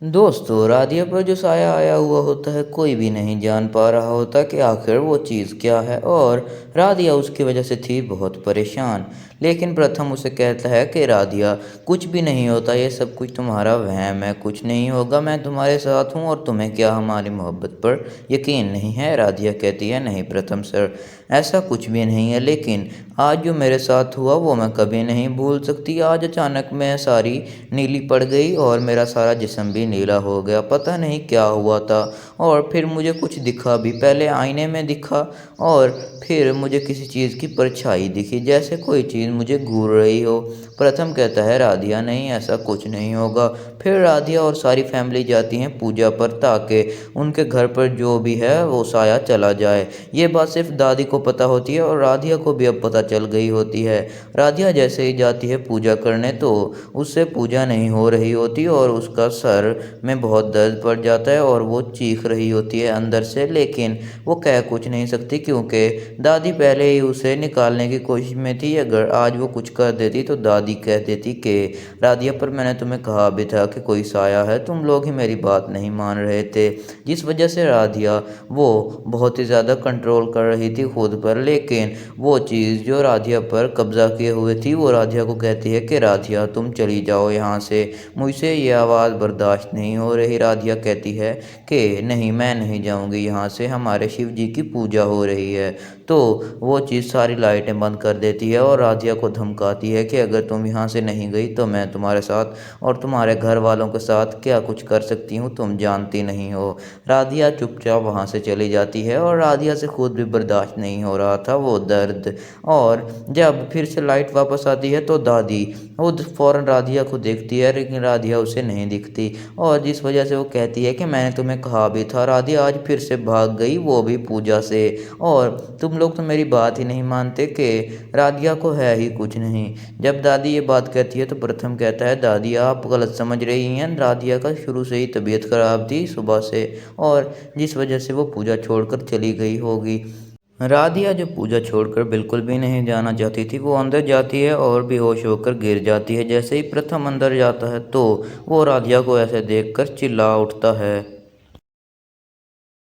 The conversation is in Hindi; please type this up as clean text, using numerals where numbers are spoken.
दोस्तों, राधिया पर जो साया आया हुआ होता है कोई भी नहीं जान पा रहा होता कि आखिर वो चीज़ क्या है। और राधिया उसकी वजह से थी बहुत परेशान। लेकिन प्रथम उसे कहता है कि राधिया, कुछ भी नहीं होता, ये सब कुछ तुम्हारा वहम है, कुछ नहीं होगा, मैं तुम्हारे साथ हूँ और तुम्हें क्या हमारी मोहब्बत पर यकीन नहीं है। राधिया कहती है, नहीं प्रथम सर, ऐसा कुछ भी नहीं है, लेकिन आज जो मेरे साथ हुआ वो मैं कभी नहीं भूल सकती। आज अचानक मैं सारी नीली पड़ गई और मेरा सारा जिस्म भी नीला हो गया। पता नहीं क्या हुआ था। और फिर मुझे कुछ दिखा भी, पहले आईने में दिखा और फिर मुझे किसी चीज़ की परछाई दिखी, जैसे कोई चीज़ मुझे घूर रही हो। प्रथम कहता है, राधिया नहीं, ऐसा कुछ नहीं होगा। फिर राधिया और सारी फैमिली जाती हैं पूजा पर ताकि उनके घर पर जो भी है वो साया चला जाए। ये बात सिर्फ दादी को पता होती है और राधिया को भी अब पता चल गई होती है। राधिया जैसे ही जाती है पूजा करने तो उससे पूजा नहीं हो रही होती और उसका सर में बहुत दर्द पड़ जाता है और वो चीख रही होती है अंदर से, लेकिन वो कह कुछ नहीं सकती क्योंकि दादी पहले ही उसे निकालने की कोशिश में थी। अगर आज वो कुछ कर देती तो दादी कह देती कि राधिया, पर मैंने तुम्हें कहा भी था कि कोई साया है, तुम लोग ही मेरी बात नहीं मान रहे थे। जिस वजह से राधिया वो बहुत ही ज़्यादा कंट्रोल कर रही थी खुद पर, लेकिन वो चीज़ जो राधिया पर कब्जा किए हुए थी वो राधिया को कहती है कि राधिया तुम चली जाओ यहाँ से, मुझसे ये आवाज़ बर्दाश्त नहीं हो रही। राधिया कहती है कि नहीं, मैं नहीं जाऊँगी यहाँ से, हमारे शिव जी की पूजा हो रही है। तो वो चीज़ सारी लाइटें बंद कर देती है और राधिया को धमकाती है कि अगर तुम यहाँ से नहीं गई तो मैं तुम्हारे साथ और तुम्हारे घर वालों के साथ क्या कुछ कर सकती हूँ तुम जानती नहीं हो। राधिया चुपचाप वहाँ से चली जाती है और राधिया से खुद भी बर्दाश्त नहीं हो रहा था वो दर्द। और जब फिर से लाइट वापस आती है तो दादी खुद फ़ौरन राधिया को देखती है, लेकिन राधिया उसे नहीं दिखती और जिस वजह से वो कहती है कि मैंने तुम्हें कहा भी था। राधिया आज फिर से भाग गई, वो भी पूजा से। और तुम लोग तो मेरी बात ही नहीं मानते कि राधिया को है ही कुछ नहीं। जब दादी ये बात कहती है तो प्रथम कहता है, दादी आप गलत समझ रही हैं, राधिया का शुरू से ही तबीयत खराब थी सुबह से और जिस वजह से वो पूजा छोड़कर चली गई होगी। राधिया जो पूजा छोड़कर बिल्कुल भी नहीं जाना चाहती थी वो अंदर जाती है और बेहोश होकर गिर जाती है। जैसे ही प्रथम अंदर जाता है तो वो राधिया को ऐसे देखकर चिल्ला उठता है।